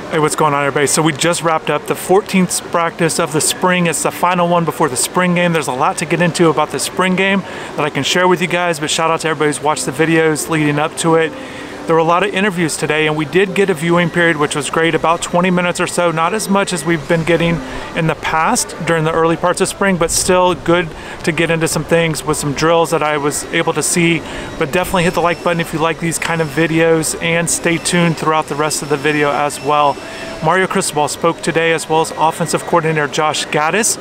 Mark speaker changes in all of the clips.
Speaker 1: Hey, what's going on, everybody? So we just wrapped up the 14th practice of the spring. It's the final one before the spring game. There's a lot to get into about the spring game that I can share with you guys, but shout out to everybody who's watched the videos leading up to it. There were a lot of interviews today, and we did get a viewing period, which was great, about 20 minutes or so. Not as much as we've been getting in the past during the early parts of spring, but still good to get into some things with some drills that I was able to see. But definitely hit the like button if you like these kind of videos, and stay tuned throughout the rest of the video as well. Mario Cristobal spoke today, as well as offensive coordinator Josh Gattis.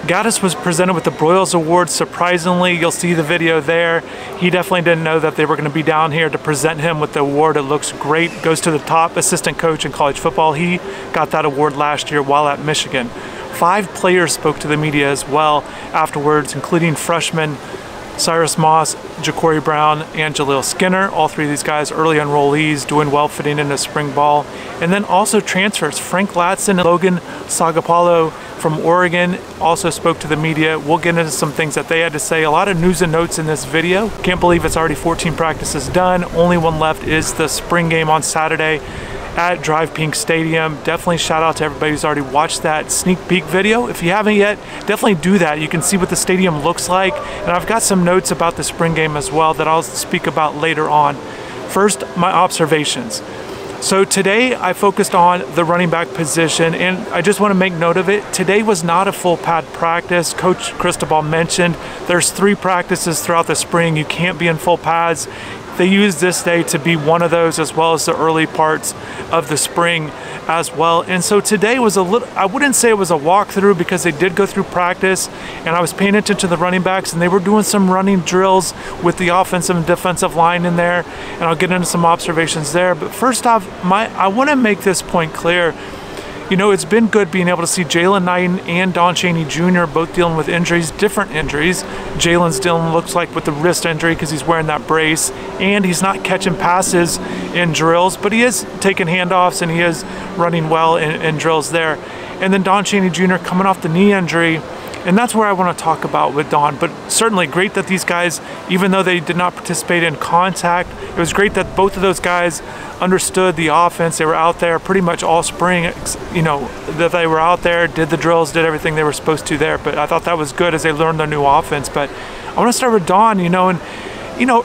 Speaker 1: Gattis was presented with the Broyles Award. Surprisingly, you'll see the video there. He definitely didn't know that they were going to be down here to present him with the award. It looks great. Goes to the top assistant coach in college football. He got that award last year while at Michigan. 5 players spoke to the media as well afterwards, including freshman Cyrus Moss, Ja'Cory Brown, and Jaleel Skinner. All 3 of these guys early enrollees, doing well, fitting into spring ball. And then also transfers. Frank Latson and Logan Sagapolo from Oregon also spoke to the media. We'll get into some things that they had to say. A lot of news and notes in this video. Can't believe it's already 14 practices done. Only one left is the spring game on Saturday at Drive Pink Stadium. Definitely shout out to everybody who's already watched that sneak peek video. If you haven't yet, definitely do that. You can see what the stadium looks like, and I've got some notes about the spring game as well that I'll speak about later on. First, my observations. So today I focused on the running back position, and I just want to make note of it. Today was not a full pad practice. Coach Cristobal mentioned there's 3 practices throughout the spring. You can't be in full pads. They used this day to be one of those, as well as the early parts of the spring as well. And so today was a little, I wouldn't say it was a walkthrough, because they did go through practice, and I was paying attention to the running backs, and they were doing some running drills with the offensive and defensive line in there, and I'll get into some observations there. But first off, I want to make this point clear. You know, it's been good being able to see Jalen Knighton and Don Chaney Jr. both dealing with injuries, different injuries. Jalen's dealing, looks like, with the wrist injury because he's wearing that brace, and he's not catching passes in drills, but he is taking handoffs and he is running well in drills there. And then Don Chaney Jr. coming off the knee injury, and that's where I want to talk about with Don. But certainly great that these guys, even though they did not participate in contact, it was great that both of those guys understood the offense. They were out there pretty much all spring, you know, that they were out there, did the drills, did everything they were supposed to there. But I thought that was good as they learned their new offense. But I want to start with Don, you know, and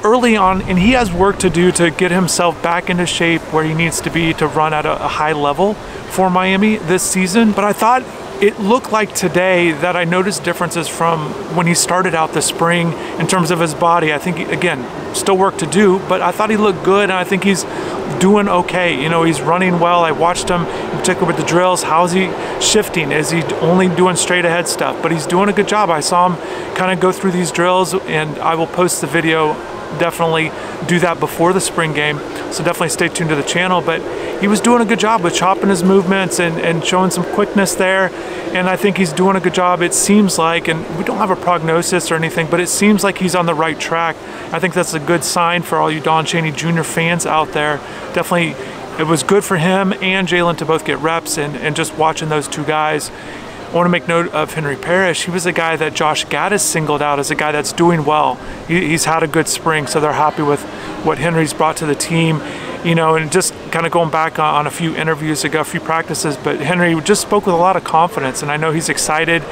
Speaker 1: early on, and he has work to do to get himself back into shape where he needs to be to run at a high level for Miami this season. But I thought it looked like today that I noticed differences from when he started out this spring in terms of his body. I think, again, still work to do, but I thought he looked good, and I think he's doing okay. You know, he's running well. I watched him, in particular with the drills. How's he shifting? Is he only doing straight ahead stuff? But he's doing a good job. I saw him kind of go through these drills, and I will post the video. Definitely do that before the spring game, so definitely stay tuned to the channel. But he was doing a good job with chopping his movements and showing some quickness there, and I think he's doing a good job, it seems like. And we don't have a prognosis or anything, but it seems like he's on the right track. I think that's a good sign for all you Don Chaney Jr. fans out there. Definitely it was good for him and Jalen to both get reps, and just watching those 2 guys. I want to make note of Henry Parrish. He was a guy that Josh Gattis singled out as a guy that's doing well. He's had a good spring, so they're happy with what Henry's brought to the team. You know, and just kind of going back on a few interviews ago, a few practices, but Henry just spoke with a lot of confidence, and I know he's excited.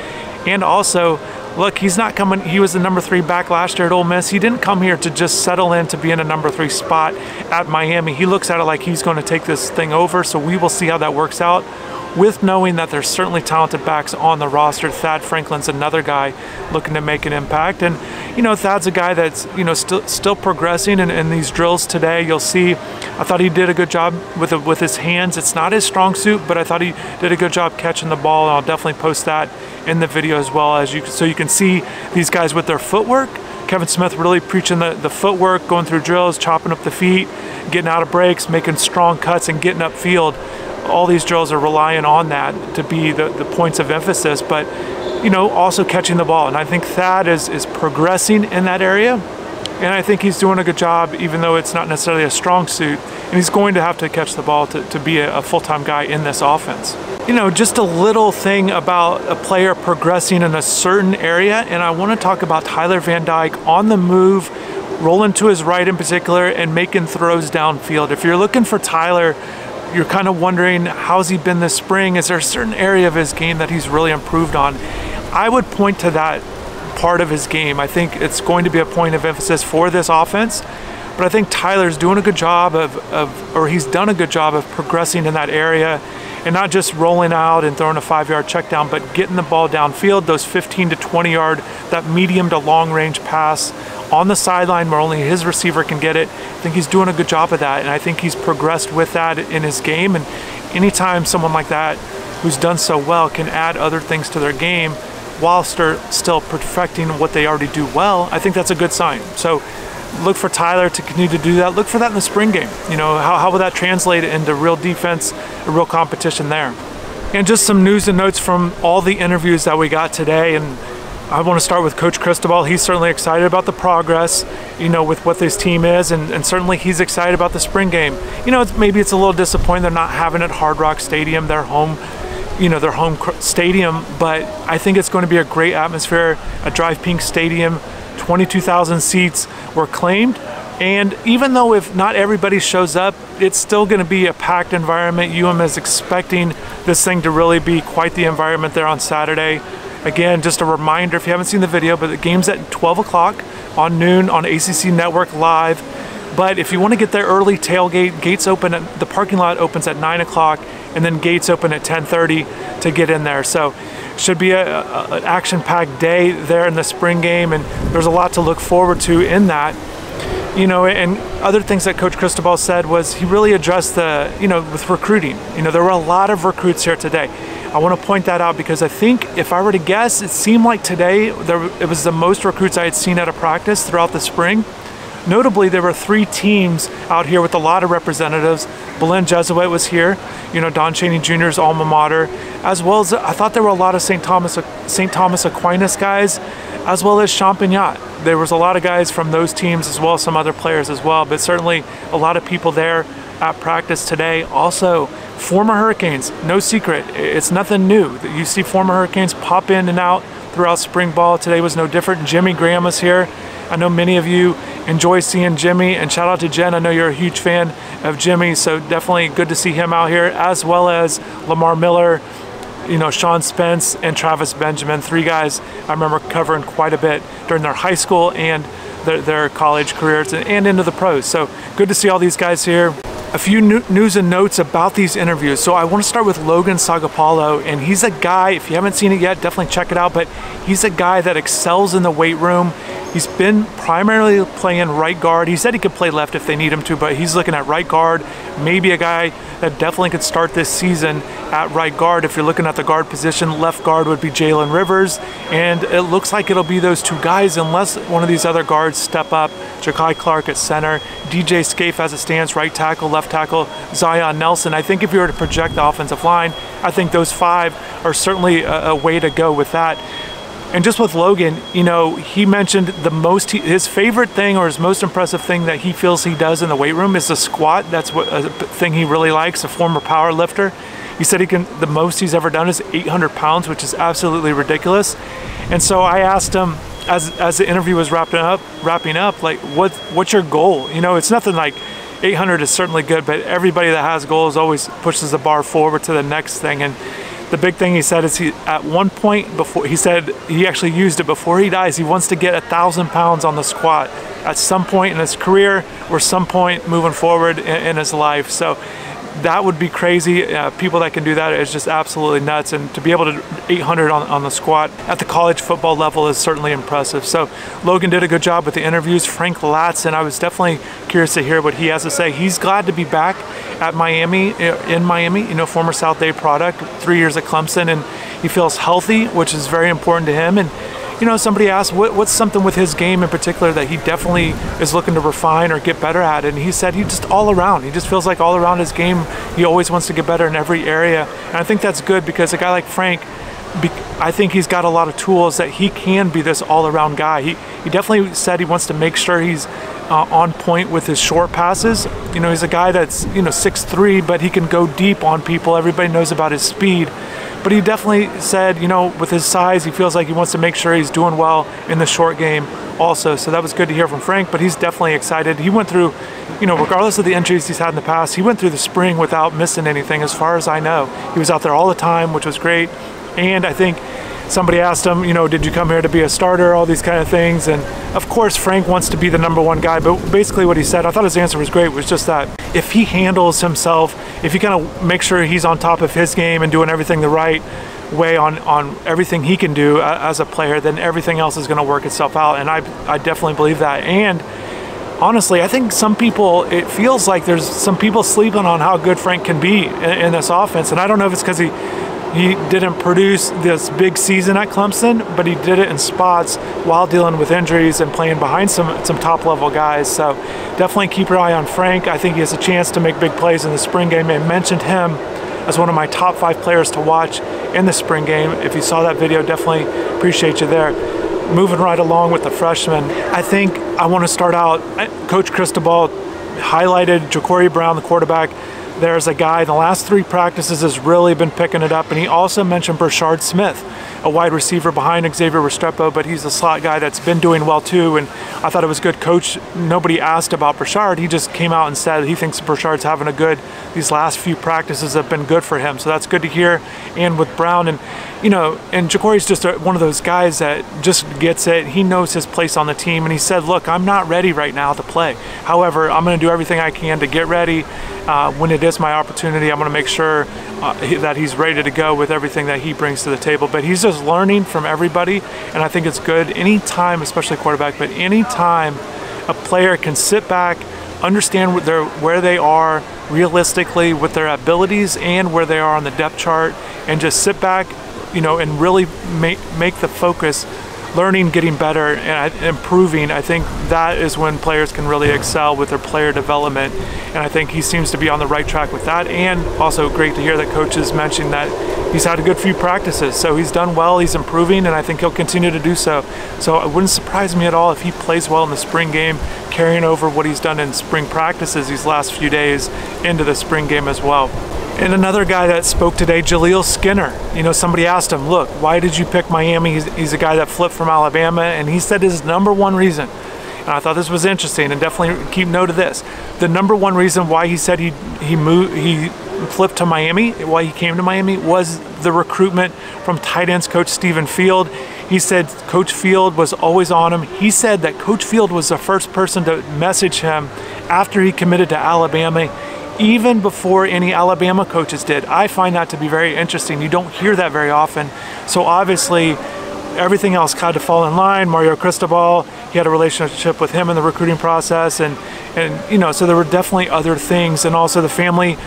Speaker 1: And also, look, he's not coming, he was the number 3 back last year at Ole Miss. He didn't come here to just settle in to be in a number 3 spot at Miami. He looks at it like he's going to take this thing over, so we will see how that works out, with knowing that there's certainly talented backs on the roster. Thad Franklin's another guy looking to make an impact. And, you know, Thad's a guy that's, you know, still progressing in these drills today. You'll see, I thought he did a good job with his hands. It's not his strong suit, but I thought he did a good job catching the ball, and I'll definitely post that in the video as well, so you can see these guys with their footwork. Kevin Smith really preaching the footwork, going through drills, chopping up the feet, getting out of breaks, making strong cuts, and getting upfield. All these drills are relying on that to be the points of emphasis, but, you know, also catching the ball. And I think Thad is progressing in that area, and I think he's doing a good job, even though it's not necessarily a strong suit, and he's going to have to catch the ball to be a full-time guy in this offense. You know, just a little thing about a player progressing in a certain area, and I want to talk about Tyler Van Dyke on the move, rolling to his right in particular, and making throws downfield. If you're looking for Tyler you're kind of wondering, how's he been this spring? Is there a certain area of his game that he's really improved on? I would point to that part of his game. I think it's going to be a point of emphasis for this offense, but I think Tyler's doing a good job or he's done a good job of progressing in that area, and not just rolling out and throwing a 5-yard check down, but getting the ball downfield, those 15 to 20 yard, that medium to long range pass on the sideline where only his receiver can get it. I think he's doing a good job of that, and I think he's progressed with that in his game. And anytime someone like that who's done so well can add other things to their game whilst they're still perfecting what they already do well, I think that's a good sign. So look for Tyler to continue to do that. Look for that in the spring game. You know, how will that translate into real defense, a real competition there? And just some news and notes from all the interviews that we got today. And I want to start with Coach Cristobal. He's certainly excited about the progress, you know, with what this team is, and certainly he's excited about the spring game. You know, maybe it's a little disappointing they're not having it at Hard Rock Stadium, their home stadium, but I think it's going to be a great atmosphere. A Drive Pink Stadium, 22,000 seats were claimed, and even though if not everybody shows up, it's still going to be a packed environment. is expecting this thing to really be quite the environment there on Saturday. Again, just a reminder, if you haven't seen the video, but the game's at 12 o'clock on noon on ACC Network Live. But if you want to get there early, tailgate, gates open, the parking lot opens at 9 o'clock, and then gates open at 10:30 to get in there. So should be an action-packed day there in the spring game, and there's a lot to look forward to in that. You know, and other things that Coach Cristobal said was he really addressed the, you know, with recruiting. You know, there were a lot of recruits here today. I want to point that out because I think if I were to guess, it seemed like today it was the most recruits I had seen out of practice throughout the spring. Notably, there were 3 teams out here with a lot of representatives. Belen Jesuit was here, you know, Don Chaney Jr.'s alma mater, as well as I thought there were a lot of St. Thomas Aquinas guys, as well as Champagnat. There was a lot of guys from those teams as well as some other players as well, but certainly a lot of people there at practice today. Also, former Hurricanes, no secret, it's nothing new. You see former Hurricanes pop in and out throughout spring ball. Today was no different. Jimmy Graham was here. I know many of you enjoy seeing Jimmy, and shout out to Jen. I know you're a huge fan of Jimmy, so definitely good to see him out here, as well as Lamar Miller, you know, Sean Spence, and Travis Benjamin. 3 guys I remember covering quite a bit during their high school and their college careers and into the pros. So good to see all these guys here. A few news and notes about these interviews. So I want to start with Logan Sagapolo, and he's a guy, if you haven't seen it yet, definitely check it out, but he's a guy that excels in the weight room. He's been primarily playing right guard. He said he could play left if they need him to, but he's looking at right guard. Maybe a guy that definitely could start this season at right guard. If you're looking at the guard position, left guard would be Jalen Rivers, and it looks like it'll be those 2 guys unless one of these other guards step up. Ja'Kai Clark at center, DJ Scaife as it stands, right tackle, left tackle, Zion Nelson. I think if you were to project the offensive line, I think those 5 are certainly a way to go with that. And just with Logan, you know, he mentioned his favorite thing or his most impressive thing that he feels he does in the weight room is the squat. That's what a thing he really likes, a former power lifter. He said the most he's ever done is 800 pounds, which is absolutely ridiculous. And so I asked him, as the interview was wrapping up, like, what's your goal? You know, it's nothing like 800 is certainly good, but everybody that has goals always pushes the bar forward to the next thing. And the big thing he said is at one point before, he said he actually used it before he dies, he wants to get 1,000 pounds on the squat at some point in his career or some point moving forward in his life. So that would be crazy. People that can do that is just absolutely nuts, and to be able to 800 on the squat at the college football level is certainly impressive. So Logan did a good job with the interviews. Frank Latson, I was definitely curious to hear what he has to say. He's glad to be back at Miami, in Miami, you know, former South Day product, 3 years at Clemson, and he feels healthy, which is very important to him. And you know, somebody asked what's something with his game in particular that he definitely is looking to refine or get better at, and he said he just all around. He just feels like all around his game, he always wants to get better in every area. And I think that's good because a guy like Frank, I think he's got a lot of tools that he can be this all-around guy. He definitely said he wants to make sure he's on point with his short passes. You know, he's a guy that's, you know, 6'3", but he can go deep on people. Everybody knows about his speed. But he definitely said, you know, with his size, he feels like he wants to make sure he's doing well in the short game also. So that was good to hear from Frank, but he's definitely excited. He went through you know, regardless of the injuries he's had in the past, he went through the spring without missing anything as far as I know. He was out there all the time, which was great. And I think somebody asked him, you know, did you come here to be a starter, all these kind of things. And of course, Frank wants to be the #1 guy, but basically what he said, I thought his answer was great, was just that if he handles himself, if he kind of makes sure he's on top of his game and doing everything the right way on everything he can do as a player, then everything else is going to work itself out. And I definitely believe that. And honestly, I think some people, it feels like there's some people sleeping on how good Frank can be in this offense. And I don't know if it's because he didn't produce this big season at Clemson, but he did it in spots while dealing with injuries and playing behind some top level guys. So definitely keep your eye on Frank. I think he has a chance to make big plays in the spring game. I mentioned him as one of my top 5 players to watch in the spring game. If you saw that video, definitely appreciate you there. Moving right along with the freshmen, I think I want to start out, Coach Cristobal highlighted Ja'Cory Brown, the quarterback. There's a guy in the last 3 practices has really been picking it up, and he also mentioned Brashard Smith, a wide receiver behind Xavier Restrepo, but he's a slot guy that's been doing well too, and I thought it was good. Coach, nobody asked about Brashard. He just came out and said he thinks Brashard's having a good, these last few practices have been good for him, so that's good to hear. And with Brown, and you know, and Ja'Cory's just one of those guys that just gets it. He knows his place on the team, and he said, look, I'm not ready right now to play. However, I'm going to do everything I can to get ready. When it is my opportunity, I'm going to make sure that he's ready to go with everything that he brings to the table. But he's just learning from everybody, and I think it's good anytime, especially quarterback, but anytime a player can sit back, understand where they are realistically with their abilities and where they are on the depth chart, and just sit back, you know, and really make the focus learning, getting better, and improving. I think that is when players can really excel with their player development, and I think he seems to be on the right track with that. And also great to hear that coaches mentioned that he's had a good few practices, so he's done well, he's improving, and I think he'll continue to do so. So it wouldn't surprise me at all if he plays well in the spring game, carrying over what he's done in spring practices these last few days into the spring game as well. And another guy that spoke today, Jaleel Skinner. You know, somebody asked him, look, why did you pick Miami? He's a guy that flipped from Alabama, and he said his #1 reason, and I thought this was interesting, and definitely keep note of this. The #1 reason why he said he flipped to Miami, why he came to Miami, was the recruitment from tight ends coach Stephen Field. He said Coach Field was always on him. He said that Coach Field was the first person to message him after he committed to Alabama, even before any Alabama coaches did. I find that to be very interesting. You don't hear that very often. So obviously, everything else had to fall in line. Mario Cristobal, he had a relationship with him in the recruiting process, and you know, so there were definitely other things, and also the family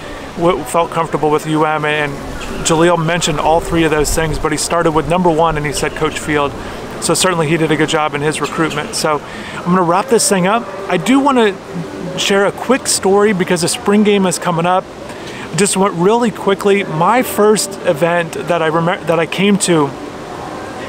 Speaker 1: felt comfortable with UM, and Jaleel mentioned all 3 of those things, but he started with #1, and he said Coach Field. So certainly he did a good job in his recruitment. So I'm going to wrap this thing up. I do want to share a quick story because the spring game is coming up. Just went really quickly. My first event that I remember that I came to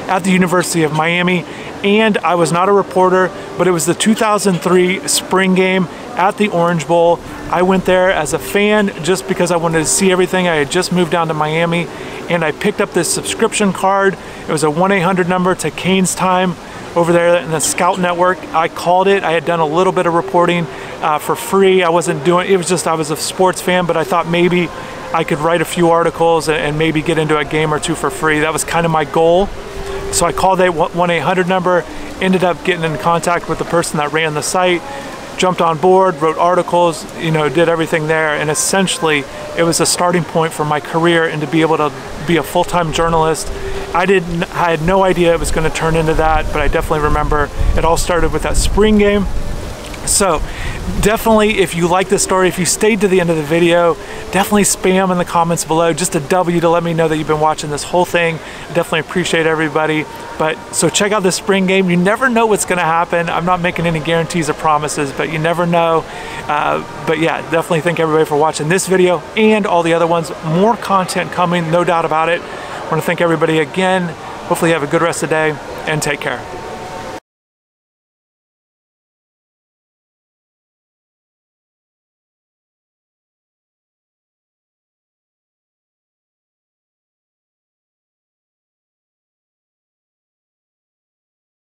Speaker 1: at the University of Miami, and I was not a reporter, but it was the 2003 spring game at the Orange Bowl. I went there as a fan just because I wanted to see everything. I had just moved down to Miami, and I picked up this subscription card. It was a 1-800 number to Canes Time over there in the Scout Network. I called it. I had done a little bit of reporting for free. I wasn't doing, it was just, I was a sports fan, but I thought maybe I could write a few articles and maybe get into a game or 2 for free. That was kind of my goal. So I called that 1-800 number, ended up getting in contact with the person that ran the site, jumped on board, wrote articles, you know, did everything there, and essentially it was a starting point for my career and to be able to be a full-time journalist. I had no idea it was going to turn into that, but I definitely remember it all started with that spring game. So definitely, if you like this story, if you stayed to the end of the video, definitely spam in the comments below just a W to let me know that you've been watching this whole thing. I definitely appreciate everybody. But so check out the spring game. You never know what's going to happen. I'm not making any guarantees or promises, but you never know. But yeah, definitely thank everybody for watching this video and all the other ones. More content coming, no doubt about it. I want to thank everybody again. Hopefully you have a good rest of the day, and take care.